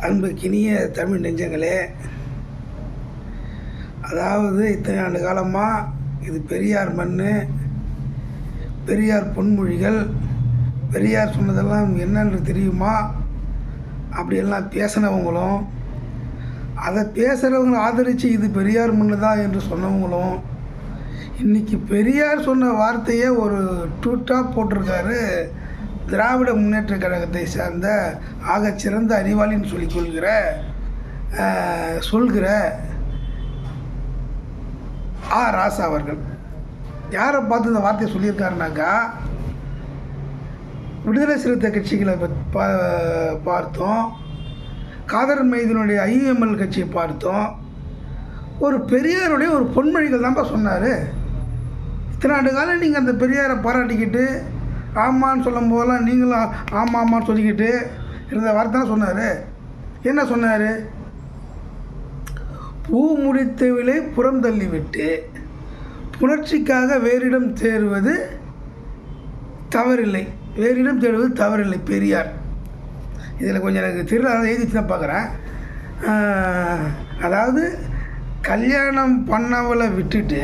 அன்புக்கினிய தமிழ் நெஞ்சங்களே, அதாவது இத்தனை ஆண்டு காலமாக இது பெரியார் மண், பெரியார் பொன்மொழிகள், பெரியார் சொன்னதெல்லாம் என்னென்று தெரியுமா அப்படியெல்லாம் பேசினவங்களும், அதை பேசுகிறவங்களை ஆதரித்து இது பெரியார் மண் தான் என்று சொன்னவங்களும், இன்றைக்கி பெரியார் சொன்ன வார்த்தையே ஒரு ட்வீட்டாக போட்டிருக்காரு. திராவிட முன்னேற்ற கழகத்தை சார்ந்த ஆகச்சிறந்த அறிவாளின்னு சொல்கிற ராசா அவர்கள் யாரை பார்த்து இந்த வார்த்தையை சொல்லியிருக்காருனாக்கா, விடுதலை சிறுத்தை கட்சிகளை பார்த்தோம், காதர் மைதனுடைய ஐஎம்எல் கட்சியை பார்த்தோம். ஒரு பெரியாருடைய ஒரு பொன்மொழிகள் தான்ப்பா சொன்னார். இத்தனை ஆண்டு காலம் நீங்கள் அந்த பெரியாரை பாராட்டிக்கிட்டு ஆமான்னு சொல்லும் போதெல்லாம் நீங்களும் ஆமாம் ஆமான்னு சொல்லிக்கிட்டு இருந்த வார்த்தை தான் சொன்னார். என்ன சொன்னார்? பூ முடித்த விலை புறம் தள்ளிவிட்டு புணர்ச்சிக்காக வேறிடம் தேடுவது தவறில்லை, வேறிடம் தேடுவது தவறில்லை பெரியார். இதில் கொஞ்சம் எனக்கு தெரியல, அதை எழுதி தான் பார்க்குறேன். அதாவது கல்யாணம் பண்ணவளை விட்டுட்டு,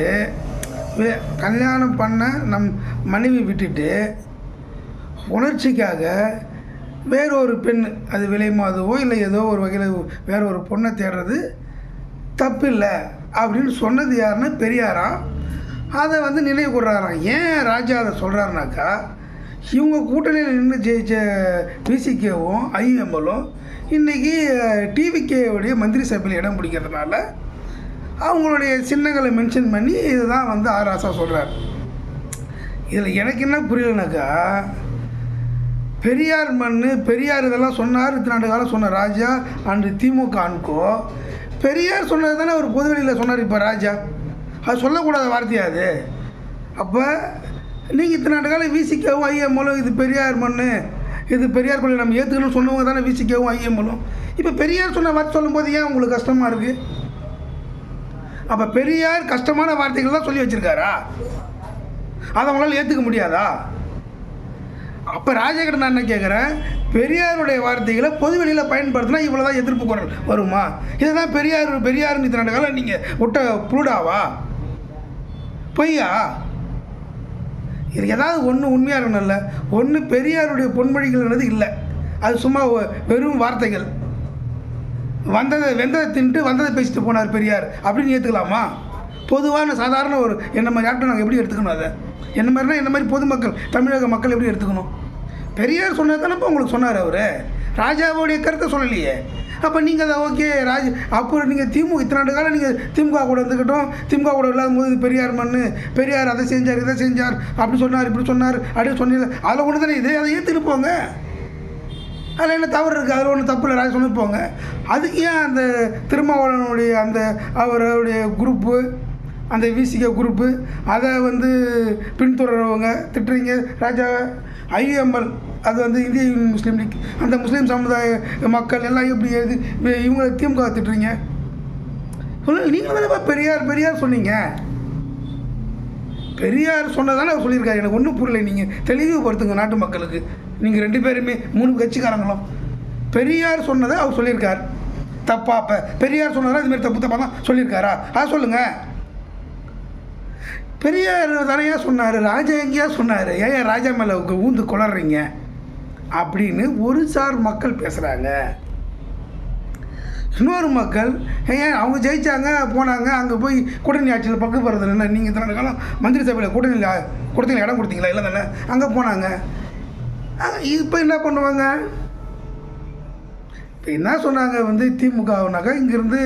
கல்யாணம் பண்ண நம் மனைவி விட்டுட்டு உணர்ச்சிக்காக வேறொரு பெண், அது விலை மாதுவோ இல்லை ஏதோ ஒரு வகையில் வேற ஒரு பொண்ணை தேடுறது தப்பில்லை அப்படின்னு சொன்னது யாருன்னா பெரியாரா. அதை நினைவு கூடுறாராம். ஏன் ராஜா அதை சொல்கிறாருனாக்கா, இவங்க கூட்டணியில் நின்று ஜெயிச்ச பிசிகேவும் ஐஎம்எல்லும் இன்றைக்கி டிவிகேவுடைய மந்திரி சபையில் இடம் பிடிக்கிறதுனால அவங்களுடைய சின்னங்களை மென்ஷன் பண்ணி இதை தான் ராசா சொல்கிறார். இதில் எனக்கு என்ன புரியலனாக்கா, பெரியார் மண், பெரியார் இதெல்லாம் சொன்னார், இத்தனை ஆண்டு காலம் சொன்ன ராஜா அன்று திமுக அன்கோ பெரியார் சொன்னது தானே அவர் பொதுவெளியில் சொன்னார். இப்போ ராஜா அது சொல்லக்கூடாத வார்த்தையா அது? அப்போ நீங்கள் இத்தனை ஆண்டு காலம் விசிக்கவும் ஐஎம்எல்லும் இது பெரியார் மண், இது பெரியார் கொள்கை நம்ம ஏற்றுக்கணும்னு சொன்னவங்க தானே விசிக்கவும் ஐஎம்எல்லும். இப்போ பெரியார் சொன்ன வார்த்தை சொல்லும்போது ஏன் உங்களுக்கு கஷ்டமாக இருக்குது? அப்போ பெரியார் கஷ்டமான வார்த்தைகள் தான் சொல்லி வச்சுருக்காரா? அதை அவங்களால ஏற்றுக்க முடியாதா? அப்போ ராஜகிட்ட நான் என்ன கேட்குறேன், பெரியாருடைய வார்த்தைகளை பொதுவெளியில் பயன்படுத்தினா இவ்வளோ தான் எதிர்ப்பு குரல் வருமா? இதை தான் பெரியாருன்னு இத்தனை காலம் நீங்கள் விட்ட புருடாவா, பொய்யா? இது ஏதாவது ஒன்று உண்மையாக இருக்கணும்ல. ஒன்று பெரியாருடைய பொன்மொழிகள்ன்றது இல்லை, அது சும்மா வெறும் வார்த்தைகள். வெந்ததை தின்ட்டு வந்ததை பேசிட்டு போனார் பெரியார் அப்படின்னு ஏற்றுக்கலாமா? பொதுவான சாதாரண ஒரு என்ன மாதிரி ஆக்டர் நாங்கள் எப்படி எடுத்துக்கணும்? அதை என்ன மாதிரினா என்ன மாதிரி பொதுமக்கள், தமிழக மக்கள் எப்படி எடுத்துக்கணும்? பெரியார் சொன்னது தானே இப்போ உங்களுக்கு சொன்னார். அவர் ராஜாவுடைய கருத்தை சொல்லலையே. அப்போ நீங்கள் அதை ஓகே அப்புறம் நீங்கள் இத்தனை ஆண்டு காலம் நீங்கள் திமுக கூட இருந்துக்கிட்டோம், திமுக கூட இல்லாத போது பெரியார் மண், பெரியார் அதை செஞ்சார் இதை செஞ்சார் அப்படி சொன்னார் இப்படி சொன்னார் அப்படின்னு சொன்னீங்க. அதில் ஒன்று தானே இது, அதை ஏற்றுட்டு போங்க. அதில் என்ன தவறு இருக்குது? அதில் ஒன்றும் தப்பு இல்லை, ராஜா சொன்னு போங்க. அதுக்கு ஏன் அந்த திருமாவளவனுடைய அந்த அவருடைய குரூப்பு, அந்த விசிக குரூப்பு, அதை பின்தொடர்றவங்க திட்டுறீங்க ராஜாவை? ஐஎம்எல் அது இந்திய யூனியன் முஸ்லீம் லீக், அந்த முஸ்லீம் சமுதாய மக்கள் எல்லாம் எப்படி எழுதி இவங்களை திமுக திட்டுறீங்க? நீங்கள் தானே பெரியார் சொன்னீங்க. பெரியார் சொன்னதானே அவர் சொல்லியிருக்காரு. எனக்கு ஒன்றும் புரியலை, நீங்கள் தெளிவுபடுத்துங்க நாட்டு மக்களுக்கு. நீங்கள் 2 பேருமே 3 கட்சிக்காரங்களும் பெரியார் சொன்னதை அவர் சொல்லியிருக்கார். தப்பா? அப்போ பெரியார் சொன்னதா இதுமாரி தப்பாக தான் சொல்லியிருக்காரா? அதை சொல்லுங்கள். பெரியார் தானையா சொன்னார், ராஜா எங்கேயா சொன்னார்? ஏன் ராஜா மேலே ஊந்து கொளறீங்க அப்படின்னு ஒரு சார் மக்கள் பேசுகிறாங்க. இன்னொரு மக்கள் ஏன் அவங்க ஜெயித்தாங்க போனாங்க, அங்கே போய் கூட்டணி ஆட்சியில் பங்கு பெறது என்ன? நீங்கள் இத்தனை காலம் மந்திரி சபையில் கூட்டணியில் இடம் கொடுத்தீங்களா? இல்லை தானே, அங்கே போனாங்க. இப்போ என்ன பண்ணுவாங்க? இப்போ என்ன சொன்னாங்க, திமுகனாக்கா இங்கேருந்து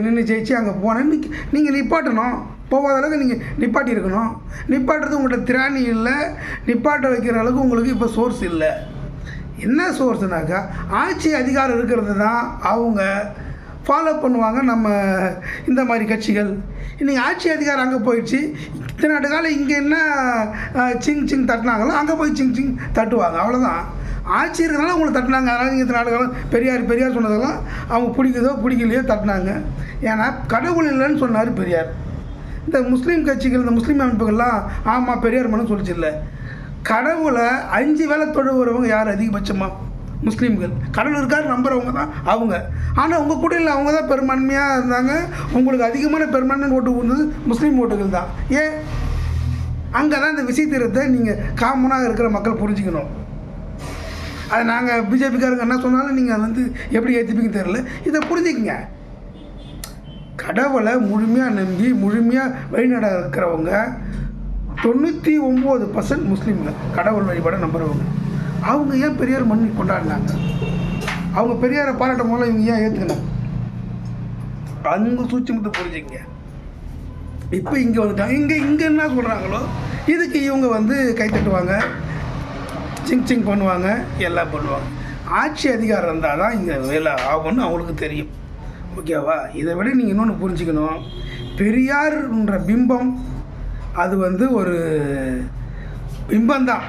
நின்று ஜெயிச்சு அங்கே போனேன், நீங்கள் நிப்பாட்டணும், போகாத அளவுக்கு நீங்கள் நிப்பாட்டி இருக்கணும். நிப்பாட்டுறது உங்கள்கிட்ட திராணி இல்லை, நிப்பாட்ட வைக்கிற அளவுக்கு உங்களுக்கு இப்போ சோர்ஸ் இல்லை. என்ன சோர்ஸ்னாக்கா, ஆட்சி அதிகாரம் இருக்கிறது தான் அவங்க ஃபாலோ பண்ணுவாங்க. நம்ம இந்த மாதிரி கட்சிகள் இன்றைக்கி ஆட்சி அதிகாரம் அங்கே போயிடுச்சு. இத்தனை ஆண்டு காலம் இங்கே என்ன சிங் தட்டினாங்களோ அங்கே போய் சிங் தட்டுவாங்க, அவ்வளோதான். ஆட்சி இருக்கிறதுனால அவங்களை தட்டினாங்க. அதனால் நீங்கள் இத்தனை ஆண்டு காலம் பெரியார் சொன்னதெல்லாம் அவங்க பிடிக்குதோ பிடிக்கலையோ தட்டினாங்க. ஏன்னா கடவுள் இல்லைன்னு சொன்னார் பெரியார். இந்த முஸ்லீம் கட்சிகள், இந்த முஸ்லீம் அமைப்புகள்லாம் ஆமாம் பெரியார் மனு சொல்லிச்சு இல்லை. கடவுளை 5 வேளை தொழுகிறவங்க யார் அதிகபட்சமாக? முஸ்லீம்கள். கடவுள் இருக்கார் நம்புறவங்க தான் அவங்க. ஆனால் உங்கள் கூட்டணியில் அவங்க தான் பெரும்பான்மையாக இருந்தாங்க. உங்களுக்கு அதிகமான பெரும்பான்மை ஓட்டு வந்தது முஸ்லீம் ஓட்டுகள் தான். ஏன்? அங்கே தான் இந்த விசித்திரத்தை நீங்கள் காமனாக இருக்கிற மக்கள் புரிஞ்சுக்கணும். அதை நாங்கள் பிஜேபிக்காரங்க என்ன சொன்னாலும் நீங்கள் வந்து எப்படி ஏற்றுப்பீங்க தெரியல. இதை புரிஞ்சுக்கங்க. கடவுளை முழுமையாக நம்பி முழுமையாக வழிநடக்கிறவங்க 99% முஸ்லீம்கள் கடவுள் வழிபாட நம்புகிறவங்க. அவங்க ஏன் பெரியார் மண்ணி கொண்டாடினாங்க? அவங்க பெரியாரை பாராட்டும் போல இவங்க ஏன் ஏற்றுக்கணும்? அங்கே சூட்சமத்தை புரிஞ்சுக்கங்க. இப்போ இங்கே வந்துட்டாங்க. இங்கே என்ன சொல்கிறாங்களோ இதுக்கு இவங்க வந்து கைத்தட்டுவாங்க, சிங் பண்ணுவாங்க, எல்லாம் பண்ணுவாங்க. ஆட்சி அதிகாரம் இருந்தால் தான் இங்கே வேலை ஆகும்னு அவங்களுக்கு தெரியும். ஓகேவா? இதை விட நீங்கள் இன்னொன்று புரிஞ்சுக்கணும். பெரியார்ன்ற பிம்பம் அது வந்து ஒரு பிம்பந்தான்.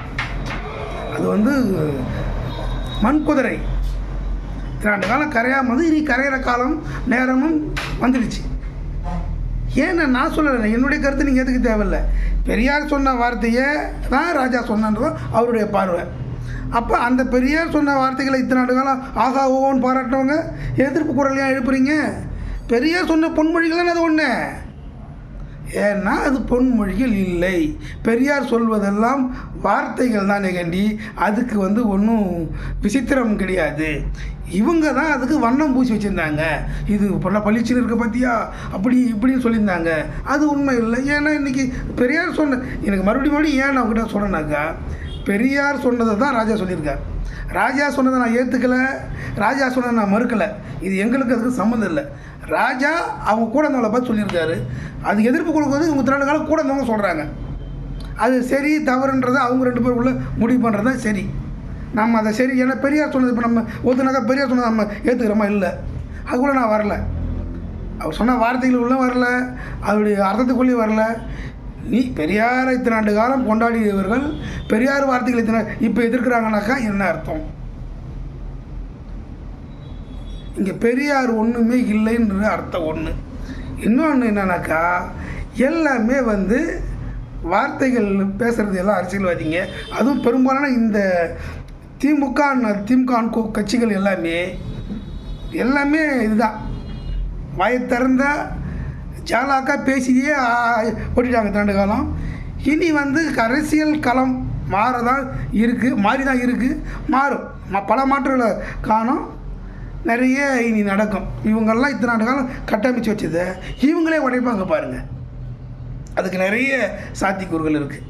அது வந்து மண்குதிரை. இத்தனை காலம் கரையாமல் வந்து இனி கரையிற காலம் நேரமும் வந்துடுச்சு. ஏன்னா நான் சொல்லலை, என்னுடைய கருத்து நீங்கள் ஏற்றுக்க தேவையில்லை. பெரியார் சொன்ன வார்த்தையை தான் ராஜா சொன்னது அவருடைய பார்வை. அப்போ அந்த பெரியார் சொன்ன வார்த்தைகளை இத்தனை ஆண்டு காலம் ஆகா ஓன்னு பாராட்டினவங்க எதிர்ப்பு குரல் ஏன் எழுப்புறீங்க? பெரியார் சொன்ன பொன்மொழிகள் அது ஒன்று. ஏன்னா அது பொன்மொழிகள் இல்லை. பெரியார் சொல்வதெல்லாம் வார்த்தைகள் தானே கண்டி, அதுக்கு வந்து ஒன்றும் விசித்திரம் கிடையாது. இவங்க தான் அதுக்கு வண்ணம் பூசி வச்சுருந்தாங்க. இது பண்ண பளிச்சுன்னு இருக்க பார்த்தியா அப்படி இப்படின்னு சொல்லியிருந்தாங்க. அது உண்மை இல்லை. ஏன்னா இன்றைக்கி பெரியார் சொன்ன எனக்கு மறுபடியும் ஏன் நான் அவங்ககிட்ட சொல்கிறேன்னாக்கா, பெரியார் சொன்னதை தான் ராஜா சொல்லியிருக்கார். ராஜா சொன்னதை நான் ஏற்றுக்கலை, ராஜா சொன்னதை நான் மறுக்கலை. இது எங்களுக்கு அதுக்கு சம்மந்தம் இல்லை. ராஜா அவங்க கூட இருந்தவங்களை பார்த்து சொல்லியிருக்காரு. அது எதிர்ப்பு கொடுக்குறது இவங்க 3 காலம் கூட இருந்தவங்க சொல்கிறாங்க. அது சரி தவறுன்றதை அவங்க 2 பேருக்குள்ளே முடிவு பண்ணுறது தான் சரி. நம்ம அதை சரி, ஏன்னா பெரியார் சொன்னது இப்போ நம்ம ஒருத்தனாக்கா பெரியார் சொன்னதை நம்ம ஏற்றுக்கிறோமா? இல்லை. அதுக்குள்ளே நான் வரல. அவர் சொன்ன வார்த்தைகள் உள்ள வரல, அவருடைய அர்த்தத்துக்குள்ளேயும் வரல. நீ பெரியாரை இத்தனை ஆண்டு காலம் கொண்டாடியவர்கள் பெரியார் வார்த்தைகள் இத்தனை இப்போ எதிர்க்கிறாங்கனாக்கா என்ன அர்த்தம்? இங்கே பெரியார் ஒன்றுமே இல்லைன்ற அர்த்தம் ஒன்று. இன்னொன்று என்னன்னாக்கா, எல்லாமே வந்து வார்த்தைகள் பேசுகிறது எல்லாம் அரசியல்வாதிங்க. அதுவும் பெரும்பாலான இந்த திமுக கட்சிகள் எல்லாமே இதுதான். வாயை திறந்த ஜாலாக்கா பேசியே ஓட்டிட்டாங்க 2 காலம். இனி வந்து அரசியல் களம் மாறி தான் இருக்குது, மாறும். பல மாற்றங்களை காணும், நிறைய இனி நடக்கும். இவங்கெல்லாம் இத்தனை ஆண்டு காலம் கட்டமைச்சு வச்சதை இவங்களே உடைப்பாங்க பாருங்கள். அதுக்கு நிறைய சாத்தியக்கூறுகள் இருக்குது.